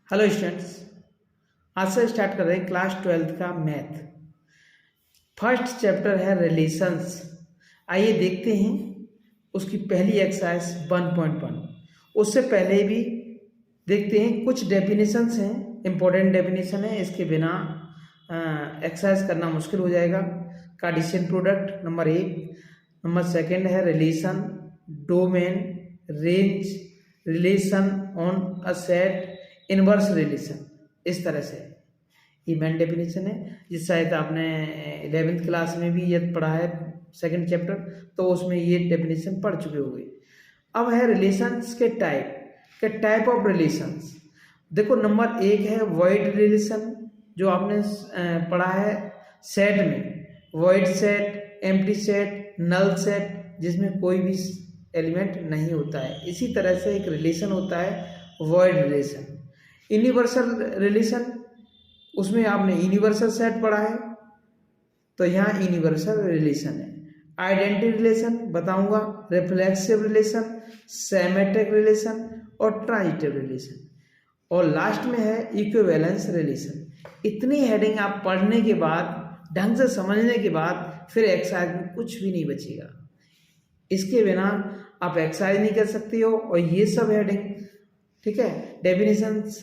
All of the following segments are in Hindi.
हेलो स्टूडेंट्स, आज से स्टार्ट कर रहे हैं क्लास 12th का मैथ। फर्स्ट चैप्टर है रिलेशंस। आइए देखते हैं उसकी पहली एक्सरसाइज 1.1। उससे पहले भी देखते हैं कुछ डेफिनेशंस हैं, इंपॉर्टेंट डेफिनेशन है, इसके बिना एक्सरसाइज करना मुश्किल हो जाएगा। Cartesian product number 1। Number second है relation, domain, range, relation on a set, inverse relation. इस तरह से ये मेन डेफिनेशन है, जिस शायद आपने 11th क्लास में भी ये पढ़ा है सेकंड चैप्टर, तो उसमें ये डेफिनेशन पढ़ चुके होंगे। अब है रिलेशंस के टाइप ऑफ रिलेशंस। देखो नंबर 1 है वॉइड रिलेशन, जो आपने पढ़ा है सेट में, void set, empty set, null set, जिसमें कोई भी एलिमेंट नहीं होता है। इसी तरह से एक रिलेशन होता है वॉइड रिलेशन। यूनिवर्सल रिलेशन, उसमें आपने यूनिवर्सल सेट पढ़ा है, तो यहाँ यूनिवर्सल रिलेशन है। आइडेंटिटी रिलेशन बताऊंगा, रिफ्लेक्सिव रिलेशन, सेमेट्रिक रिलेशन और ट्रांजिटिव रिलेशन, और लास्ट में है इक्विवेलेंस रिलेशन। इतनी हेडिंग आप पढ़ने के बाद, ढंग से समझने के बाद, फिर एक्सरसाइज में कुछ भी नहीं बचेगा। इसके बिना आप एक्सरसाइज नहीं कर सकते हो। और ये सब हेडिंग, ठीक है, डेफिनेशंस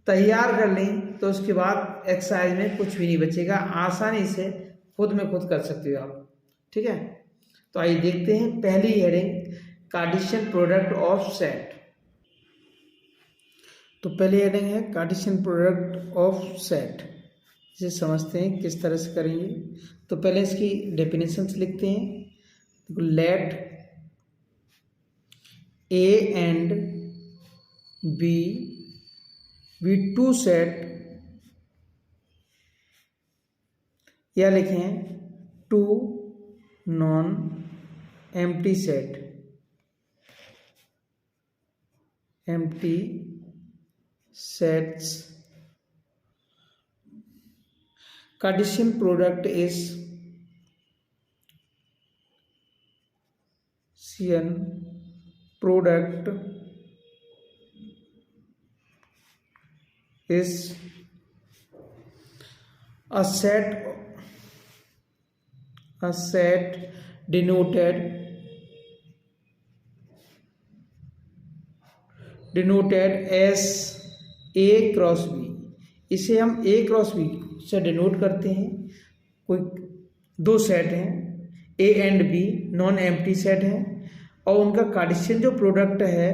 तैयार कर लें तो उसके बाद एक्सरसाइज में कुछ भी नहीं बचेगा, आसानी से खुद में खुद कर सकते हो आप। ठीक है, तो आइए देखते हैं पहली heading, Cartesian product of set. तो पहली हेडिंग है कार्टेशियन प्रोडक्ट ऑफ सेट। इसे समझते हैं किस तरह से करेंगे। तो पहले इसकी डेफिनेशंस लिखते हैं। Let A and B be two set, या लिखें two non empty set, empty sets. Cartesian product is Cartesian product is a set denoted as A cross B। इसे हम A क्रॉस B से डिनोट करते हैं। कोई दो सेट हैं, A and B non empty set हैं, और उनका कार्टेशियन जो प्रोडक्ट है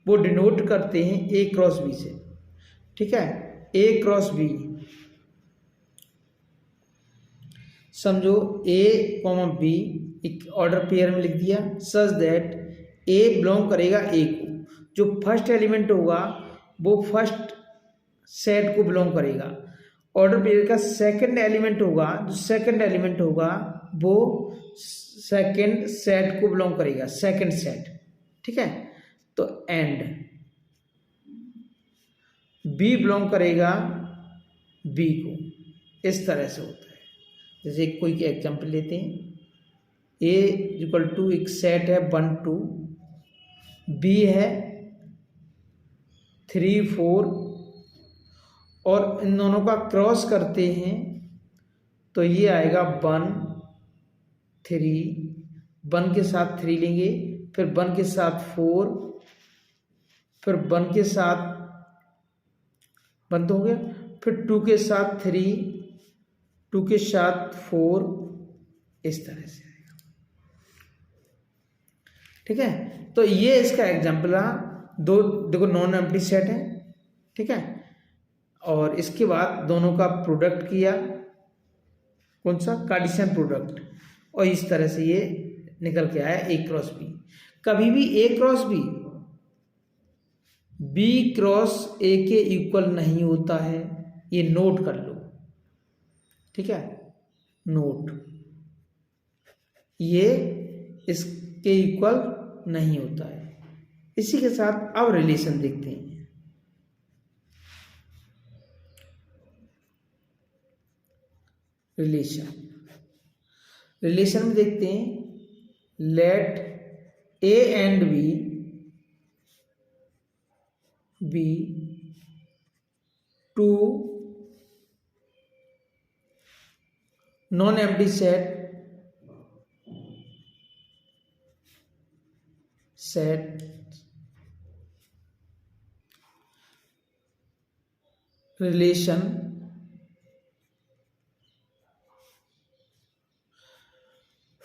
वो डिनोट करते हैं A क्रॉस B से। ठीक है, A क्रॉस B, समझो A कॉमा B एक ऑर्डर पेयर में लिख दिया, सच दैट A बिलोंग करेगा A को। जो फर्स्ट एलिमेंट होगा वो फर्स्ट सेट को बिलोंग करेगा। ऑर्डर पेयर का सेकंड एलिमेंट होगा, जो सेकंड एलिमेंट होगा वो सेकंड सेट को बिलोंग करेगा, सेकंड सेट। ठीक है, तो एंड बी बिलोंग करेगा बी को। इस तरह से होता है। जैसे कोई एग्जांपल लेते हैं, ए इक्वल टू एक सेट है 1 2, बी है 3 4, और इन दोनों का क्रॉस करते हैं तो ये आएगा 1 3, 1 के साथ 3 लेंगे, फिर 1 के साथ 4, फिर 1 के साथ 1 तो हो गया, फिर 2 के साथ 3, 2 के साथ 4, इस तरह से आएगा। ठीक है, तो ये इसका एग्जाम्पल रहा। दो देखो नॉन एम्प्टी सेट है। ठीक है, और इसके बाद दोनों का प्रोडक्ट किया, कौन सा, कार्टेशियन प्रोडक्ट, और इस तरह से ये निकल के आया A क्रॉस B। कभी भी A cross B B cross A के इक्वल नहीं होता है, ये नोट कर लो। ठीक है, नोट, ये इसके इक्वल नहीं होता है। इसी के साथ अब रिलेशन देखते हैं। रिलेशन में देखते हैं, let A and B two non empty set relation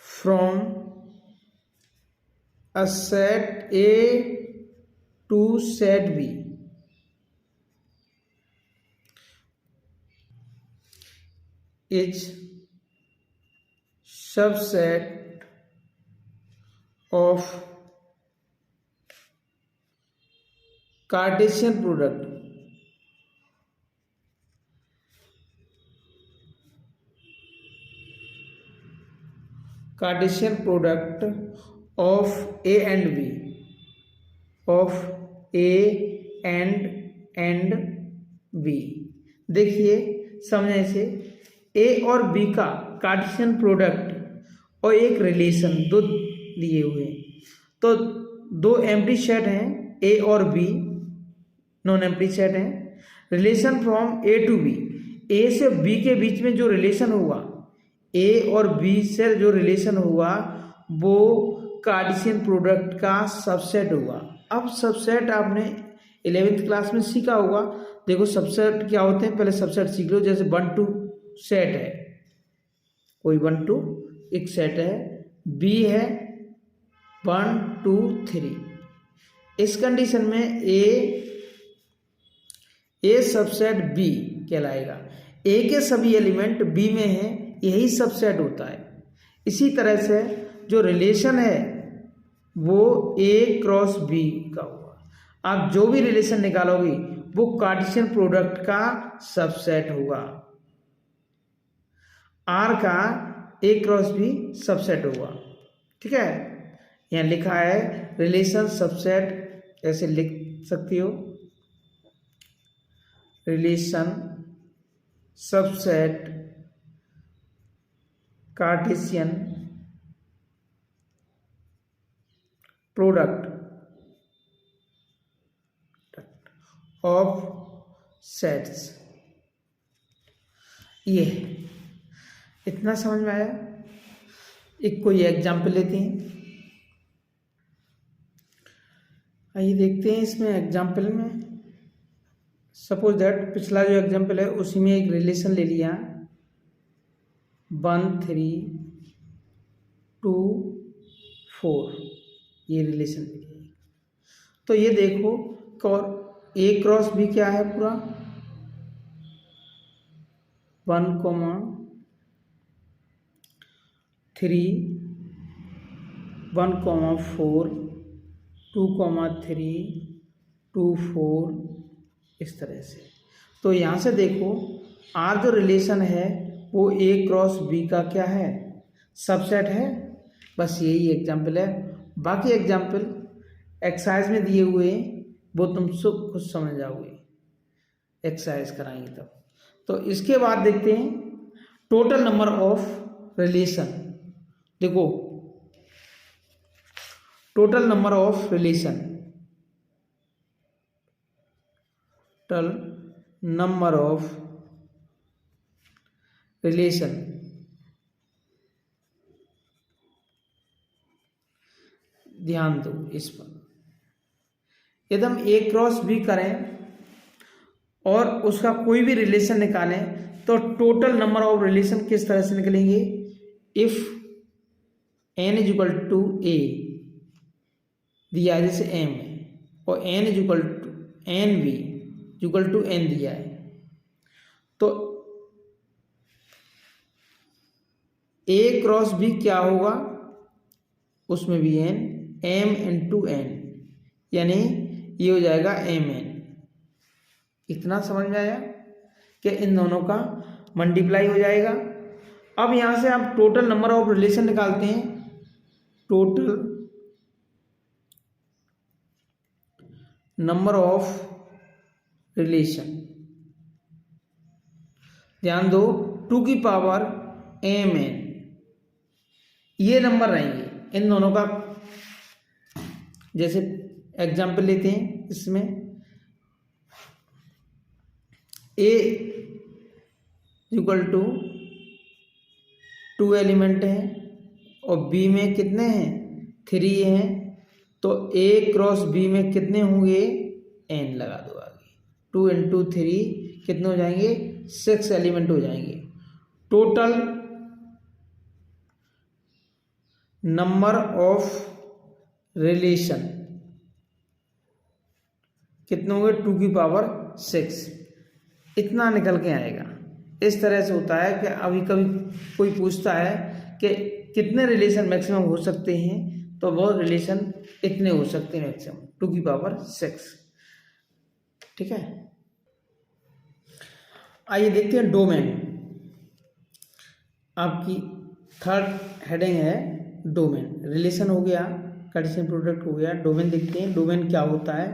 from a set A to set B is subset of Cartesian product of A and B देखिए समझने से ए और बी का कार्टेशियन प्रोडक्ट और एक रिलेशन दो दिए हुए हैं। तो दो एम्प्टी सेट हैं ए और बी, नॉन एम्प्टी सेट हैं। Relation from A to B, A से बी के बीच में जो रिलेशन हुआ, ए और बी से जो रिलेशन हुआ वो कार्टेशियन प्रोडक्ट का सबसेट हुआ। अब सबसेट आपने 11th क्लास में सीखा होगा। देखो सबसेट क्या होते हैं, पहले सबसेट सीख लो। जैसे 1 2 सेट है, कोई 1 2 एक सेट है, बी है 1 2 3। इस कंडीशन में ए सबसेट बी कहलाएगा। ए के सभी एलिमेंट बी में हैं, यही सबसेट होता है। इसी तरह से जो रिलेशन है वो ए क्रॉस बी का हुआ। आप जो भी रिलेशन निकालोगे वो कार्टेशियन प्रोडक्ट का सबसेट होगा। आर का ए क्रॉस बी सबसेट होगा। ठीक है, यहाँ लिखा है रिलेशन सबसेट, ऐसे लिख सकती हो, relation subset Cartesian product of sets. ये इतना समझ में आया। एक कोई एग्जाम्पल लेते हैं, आइए देखते हैं इसमें एग्जाम्पल में। सपोज दैट पिछला जो एग्जाम्पल है उसी में एक रिलेशन ले लिया 1 3 2 4, ये रिलेशन ले लिया। तो ये देखो ए क्रॉस बी क्या है, पूरा 1 3 1 4 2 3 2 4, इस तरह से। तो यहाँ से देखो आर जो रिलेशन है वो ए क्रॉस बी का क्या है, सबसेट है। बस यही एग्जाम्पल है। बाकी एग्जाम्पल एक्सरसाइज में दिए हुए वो तुम सब खुद समझ जाओगे, एक्सरसाइज कराएंगे तब। तो इसके बाद देखते हैं टोटल नंबर ऑफ रिलेशन। देखो total number of relation, total number of relation ध्यान दो इस पर। यदि हम ए क्रॉस बी करें और उसका कोई भी रिलेशन निकालें तो टोटल नंबर ऑफ रिलेशन किस तरह से निकलेंगे। If n is equal to A दिया है, जैसे m है, और n is equal to N B equal to n दिया है, तो a क्रॉस बी क्या होगा, उसमें भी n, m इंटू n, यानी ये हो जाएगा mn। इतना समझ में आया कि इन दोनों का मल्टीप्लाई हो जाएगा। अब यहां से आप टोटल नंबर ऑफ रिलेशन निकालते हैं। टोटल नंबर ऑफ रिलेशन, ध्यान दो 2 की पावर mn, ये नंबर रहेंगे इन दोनों का। जैसे एग्जाम्पल लेते हैं, इसमें ए इक्वल टू 2 एलिमेंट हैं और बी में कितने हैं 3 हैं, तो ए क्रॉस बी में कितने होंगे n लगा दो आगे। 2 इंटू 3 कितने हो जाएंगे 6 एलिमेंट हो जाएंगे। टोटल नंबर ऑफ रिलेशन कितने होंगे 2 की पावर 6, इतना निकल के आएगा। इस तरह से होता है कि अभी कभी कोई पूछता है कि कितने रिलेशन मैक्सिमम हो सकते हैं, तो वो रिलेशन इतने हो सकते हैं मैक्सिमम 2 की पावर 6। ठीक है, आइए देखते हैं डोमेन। आपकी थर्ड हेडिंग है डोमेन। रिलेशन हो गया, कार्टेशियन प्रोडक्ट हो गया, डोमेन देखते हैं डोमेन क्या होता है।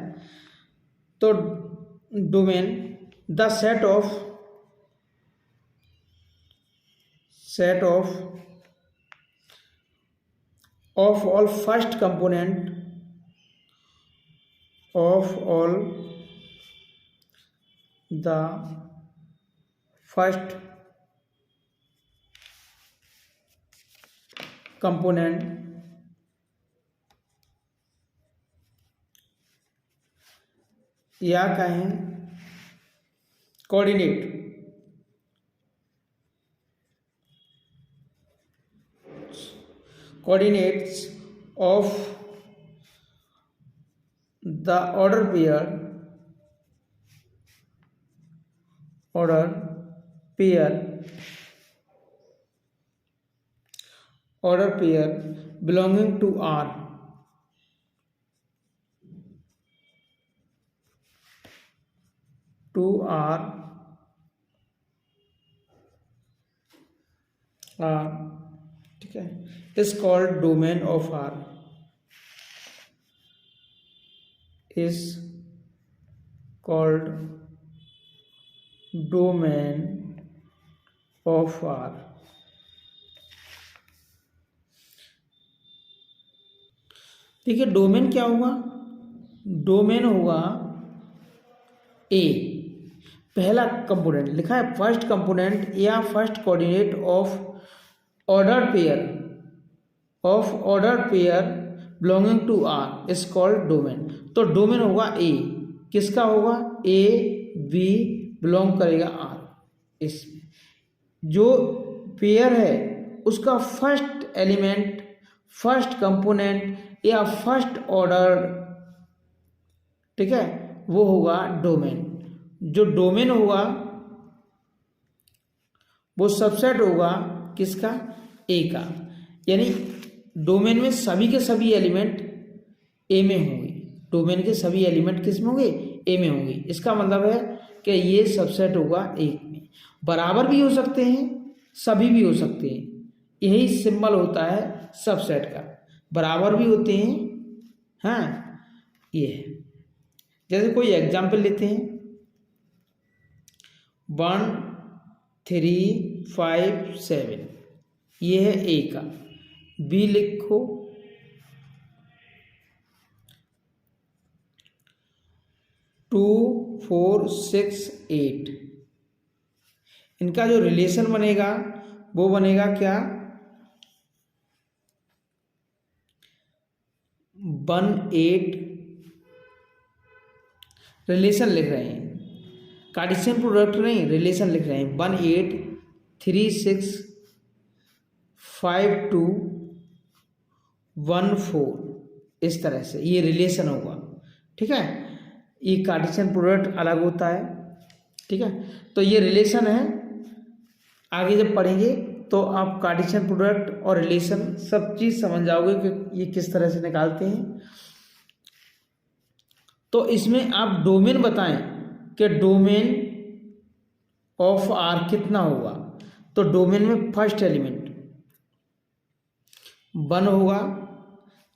तो domain the set of all first component of all the first component या कहें coordinates of the order pair belonging to R ठीक है, is called domain of R, is called domain of R। देखिए डोमेन क्या होगा, डोमेन होगा ए, पहला कंपोनेंट लिखा है फर्स्ट कंपोनेंट या first coordinate of order pair belonging to R is called domain. तो डोमेन होगा ए, किसका होगा ए बी बिलोंग करेगा आर। इसमें जो पेयर है उसका फर्स्ट एलिमेंट, फर्स्ट कंपोनेंट या फर्स्ट ऑर्डर, ठीक है, वो होगा डोमेन। जो डोमेन होगा वो सबसेट होगा किसका ए का, यानी डोमेन में सभी के सभी एलिमेंट ए में होंगे। डोमेन के सभी एलिमेंट किस में होंगे ए में होंगे। इसका मतलब है कि ये सबसेट होगा एक में। बराबर भी हो सकते हैं, सभी भी हो सकते हैं, यही सिंबल होता है सबसेट का। बराबर भी होते हैं, हाँ ये है। जैसे कोई एग्जाम्पल लेते हैं 1 3 5 7, ये है ए का। बी लिखो 2 4 6 8। इनका जो रिलेशन बनेगा वो बनेगा क्या 1 8। रिलेशन लिख रहे हैं, कार्टेशियन प्रोडक्ट नहीं, रिलेशन लिख रहे हैं। 1 8 3 6 5 2 1 4, इस तरह से ये रिलेशन होगा। ठीक है, ये कार्टेशियन प्रोडक्ट अलग होता है। ठीक है, तो ये रिलेशन है। आगे जब पढ़ेंगे तो आप कार्टेशियन प्रोडक्ट और रिलेशन सब चीज़ समझ जाओगे कि ये किस तरह से निकालते हैं। तो इसमें आप डोमेन बताएं कि डोमेन ऑफ आर कितना होगा। तो डोमेन में फर्स्ट एलिमेंट 1 होगा।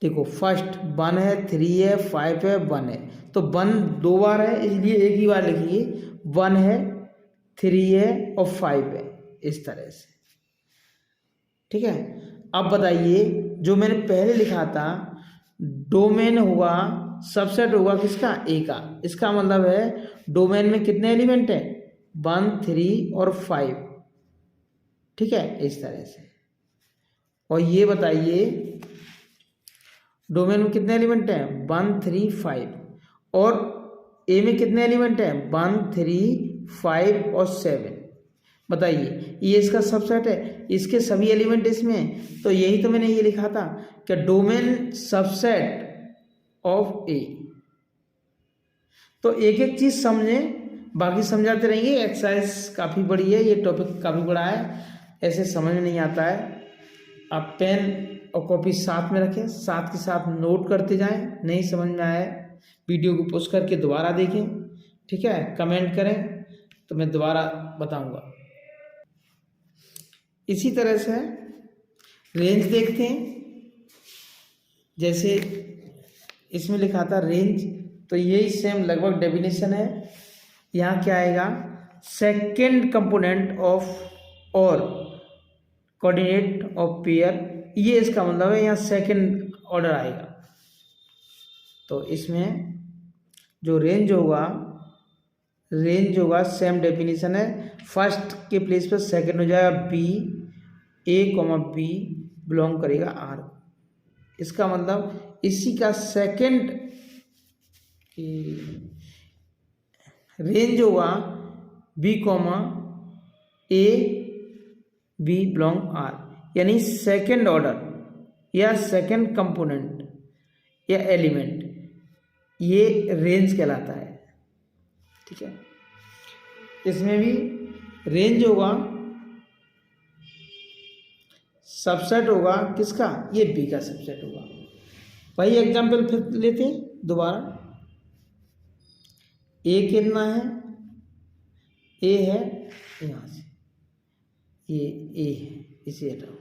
देखो फर्स्ट 1 है, 3 है, 5 है, 1 है। तो 1 2 बार है, इसलिए एक ही बार लिखिए। 1 है, 3 है और 5 है, इस तरह से। ठीक है, अब बताइए जो मैंने पहले लिखा था डोमेन होगा, सबसेट होगा किसका ए का। इसका मतलब है डोमेन में कितने एलिमेंट हैं 1 3 और 5, ठीक है, इस तरह से। और ये बताइए डोमेन में कितने एलिमेंट हैं, 1 3 5, और ए में कितने एलिमेंट हैं, 1 3 5 और 7। बताइए ये इसका सबसेट है, इसके सभी एलिमेंट इसमें हैं। तो यही तो मैंने ये लिखा था कि डोमेन सबसेट ऑफ ए। तो एक एक चीज समझें, बाकी समझाते रहेंगे। एक्सरसाइज काफ़ी बड़ी है, ये टॉपिक काफ़ी बड़ा है, ऐसे समझ में नहीं आता है। आप पेन और कॉपी साथ में रखें, साथ के साथ नोट करते जाएं। नहीं समझ में आए वीडियो को पॉज करके दोबारा देखें, ठीक है, कमेंट करें तो मैं दोबारा बताऊंगा। इसी तरह से रेंज देखते हैं, जैसे इसमें लिखा था रेंज, तो यही सेम लगभग डेफिनेशन है। यहाँ क्या आएगा, सेकेंड कंपोनेंट ऑफ और कोऑर्डिनेट ऑफ पेयर, ये इसका मतलब है, यहाँ सेकेंड ऑर्डर आएगा। तो इसमें जो रेंज होगा सेम डेफिनेशन है, फर्स्ट के प्लेस पर सेकेंड हो जाएगा B, A comma B belong करेगा आर। इसका मतलब इसी का सेकेंड रेंज होगा B comma A B belong R, यानी सेकेंड ऑर्डर या सेकेंड कंपोनेंट या एलिमेंट, ये रेंज कहलाता है, ठीक है। इसमें भी रेंज होगा, सबसेट होगा किसका, ये बी का सबसेट होगा। वही एग्जाम्पल फिर लेते हैं दोबारा। ए कितना है, ए है यहाँ से, ये ए है, इसे हटाओ,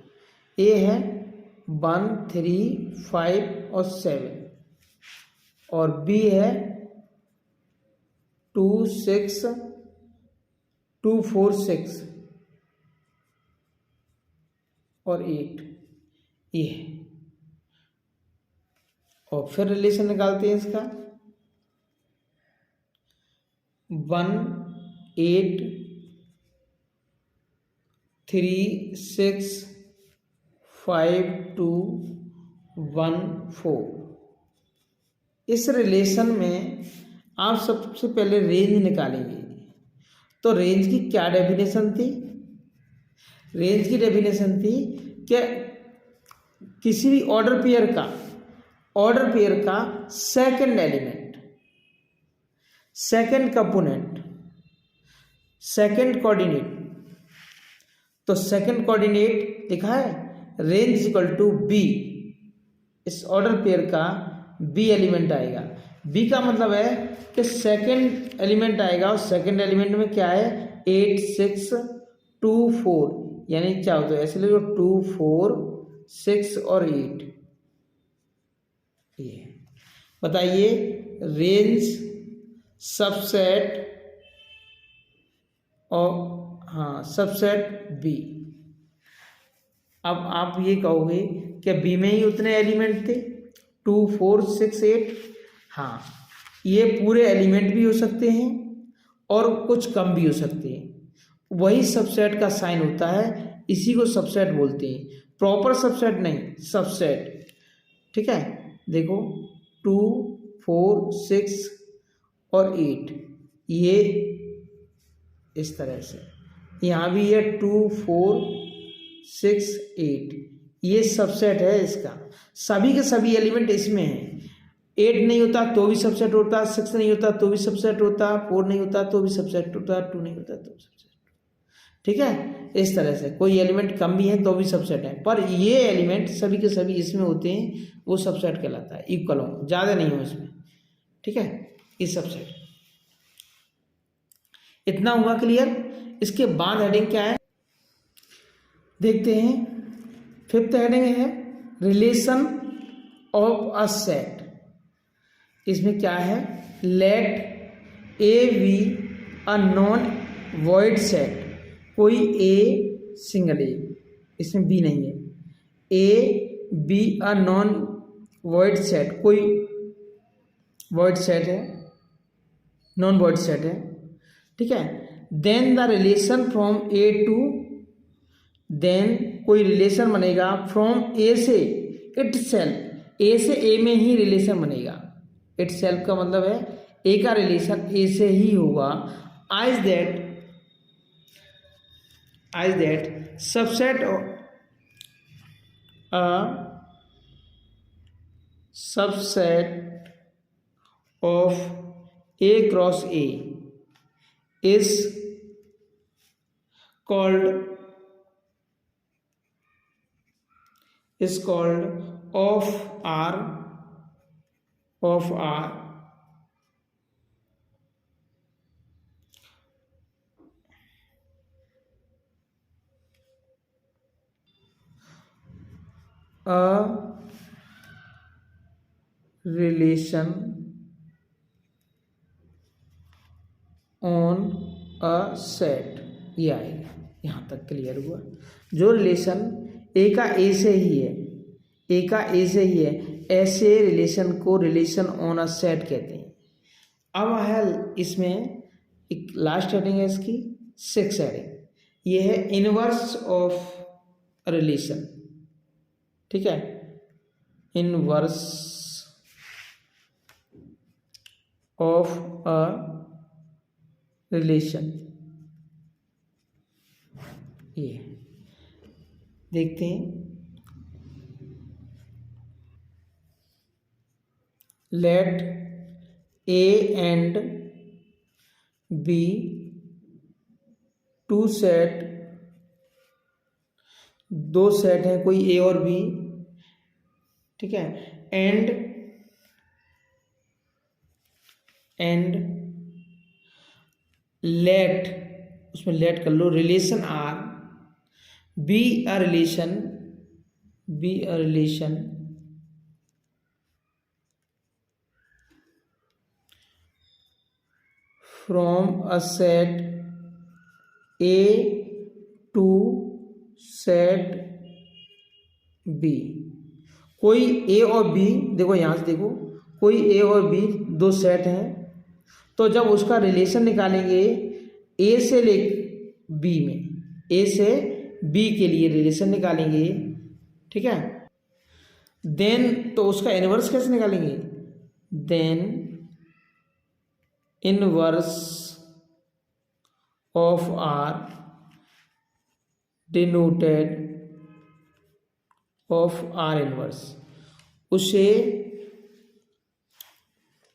ए है 1 3 5 और 7, और बी है 2 6 2 4 6 और 8, ये है। और फिर रिलेशन निकालते हैं इसका, 1 8 3 6 5 2 1 4। इस रिलेशन में आप सबसे पहले रेंज निकालेंगे। तो रेंज की क्या डेफिनेशन थी, रेंज की डेफिनेशन थी कि किसी भी ऑर्डर पेयर का second element, second component, second coordinate. तो सेकंड कोऑर्डिनेट लिखा है रेंज इक्वल टू बी, इस ऑर्डर पेयर का बी एलिमेंट आएगा। बी का मतलब है कि सेकंड एलिमेंट आएगा, और सेकंड एलिमेंट में क्या है 8 6 2 4, यानी क्या होता है, ऐसे लिखो 2 4 6 और 8। ये बताइए रेंज सबसेट और सबसेट बी। अब आप ये कहोगे कि बी में ही उतने एलिमेंट थे 2 4 6 8। हाँ, ये पूरे एलिमेंट भी हो सकते हैं और कुछ कम भी हो सकते हैं, वही सबसेट का साइन होता है, इसी को सबसेट बोलते हैं। प्रॉपर सबसेट नहीं, सबसेट, ठीक है। देखो 2 4 6 और 8, ये इस तरह से, यहाँ भी ये 2 4 6 8, ये सबसेट है इसका। सभी के सभी एलिमेंट इसमें हैं। 8 नहीं होता तो भी सबसेट होता, 6 नहीं होता तो भी सबसेट होता, 4 नहीं होता तो भी सबसेट होता, 2 नहीं होता तो भी सबसेट, ठीक है। इस तरह से कोई एलिमेंट कम भी है तो भी सबसेट है, पर ये एलिमेंट सभी के सभी इसमें होते हैं, वो सबसेट कहलाता है। इक्वल हो, ज़्यादा नहीं हो इसमें, ठीक है, ये सबसेट। इतना हुआ क्लियर। इसके बाद हेडिंग क्या है देखते हैं। 5th हेडिंग है रिलेशन ऑफ अ सेट। इसमें क्या है, let A be a non void set. कोई ए सिंगल ए, इसमें बी नहीं है, A be a non void set, कोई वॉइड सेट है, नॉन वॉइड सेट है, ठीक है। Then the relation from A to, then कोई रिलेशन बनेगा फ्रॉम ए से इट सेल्फ, ए से ए में ही रिलेशन बनेगा। इट सेल्फ का मतलब है ए का रिलेशन ए से ही होगा। आज that subset of A cross A is called of R a relation on a set। ये आएगा, यहाँ तक क्लियर हुआ। जो रिलेशन ए का ए से ही है, ए का ए से ही है, ऐसे रिलेशन को रिलेशन ऑन अ सेट कहते हैं। अब है इसमें एक लास्ट हेडिंग है इसकी, 6 हेडिंग, ये है इनवर्स ऑफ रिलेशन। ठीक है, इनवर्स ऑफ अ रिलेशन। ये देखते हैं, let A and B two set, दो सेट हैं, कोई ए और बी, ठीक है, एंड लेट, उसमें लेट कर लो, relation R be a relation from a set A to set B. कोई ए और बी, देखो यहां से देखो, कोई ए और बी दो सेट हैं, तो जब उसका रिलेशन निकालेंगे ए से ले बी में, ए से बी के लिए रिलेशन निकालेंगे, ठीक है, देन तो उसका इनवर्स कैसे निकालेंगे, then inverse of R denoted of R inverse. उसे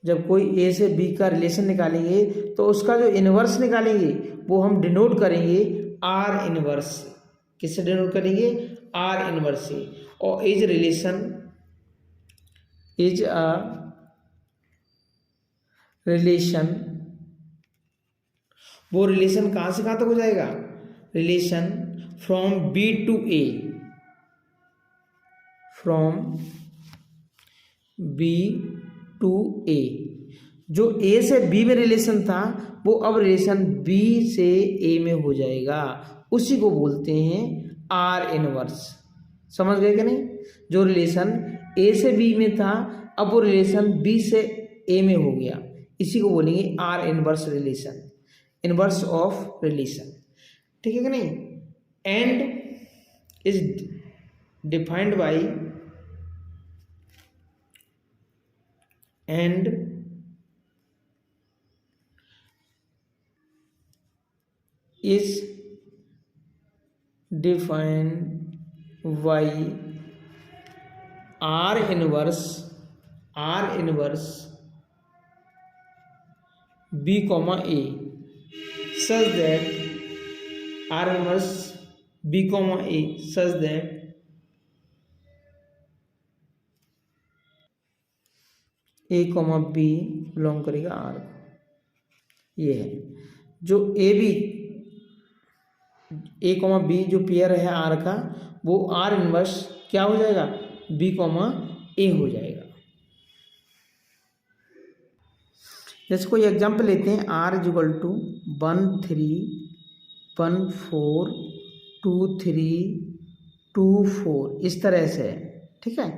जब कोई ए से बी का रिलेशन निकालेंगे तो उसका जो इनवर्स निकालेंगे वो हम डिनोट करेंगे आर इनवर्स। किससे डिनोट करेंगे, आर इनवर्स से। और इज अ रिलेशन, वो रिलेशन कहां से कहां तक हो जाएगा, relation from B to A, from B to A. जो ए से बी में रिलेशन था वो अब रिलेशन बी से ए में हो जाएगा, उसी को बोलते हैं आर इनवर्स। समझ गए कि नहीं, जो रिलेशन ए से बी में था अब वो रिलेशन बी से ए में हो गया, इसी को बोलेंगे are inverse relation, inverse of relation. ठीक है कि नहीं। And is defined by, and is defined by R inverse B comma A such that R inverse B comma A such that A comma B belong करेगा R। ये है जो A B, A comma B जो पेयर है आर का, वो आर इनवर्स क्या हो जाएगा, बी कॉमा ए हो जाएगा। जैसे कोई एग्जाम्पल लेते हैं, आर इज इक्वल टू 1 3 1 4 2 3 2 4, इस तरह से है। ठीक है,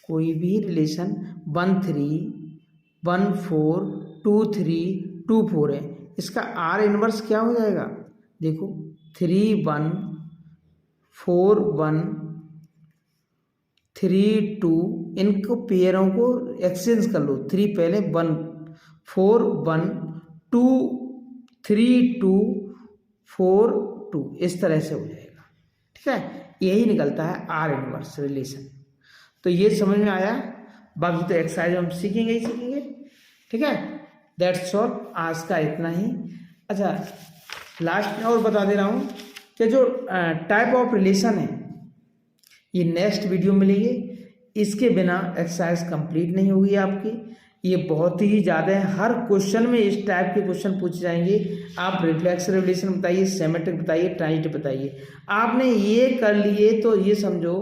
कोई भी रिलेशन 1 3 1 4 2 3 2 4 है, इसका आर इनवर्स क्या हो जाएगा, देखो 3 1 4 1 3 2, इनको पेयरों को एक्सचेंज कर लो, 3 पहले 1 4 1 2 3 2 4 2, इस तरह से हो जाएगा। ठीक है, यही निकलता है आर इनवर्स रिलेशन। तो ये समझ में आया, बाकी तो एक्सरसाइज हम सीखेंगे ही सीखेंगे। ठीक है, दैट्स ऑल, आज का इतना ही। अच्छा, लास्ट में और बता दे रहा हूँ कि जो टाइप ऑफ रिलेशन है ये नेक्स्ट वीडियो में लेंगे, इसके बिना एक्सरसाइज कंप्लीट नहीं होगी आपकी। ये बहुत ही ज़्यादा है, हर क्वेश्चन में इस टाइप के क्वेश्चन पूछे जाएंगे। आप रिफ्लेक्स रिलेशन बताइए, सिमेट्रिक बताइए, ट्रांजिटिव बताइए। आपने ये कर लिए तो ये समझो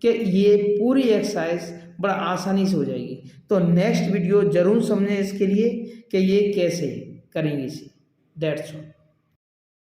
कि ये पूरी एक्सरसाइज बड़ा आसानी से हो जाएगी। तो नेक्स्ट वीडियो जरूर समझें इसके लिए कि ये कैसे करेंगे इसे। That's all.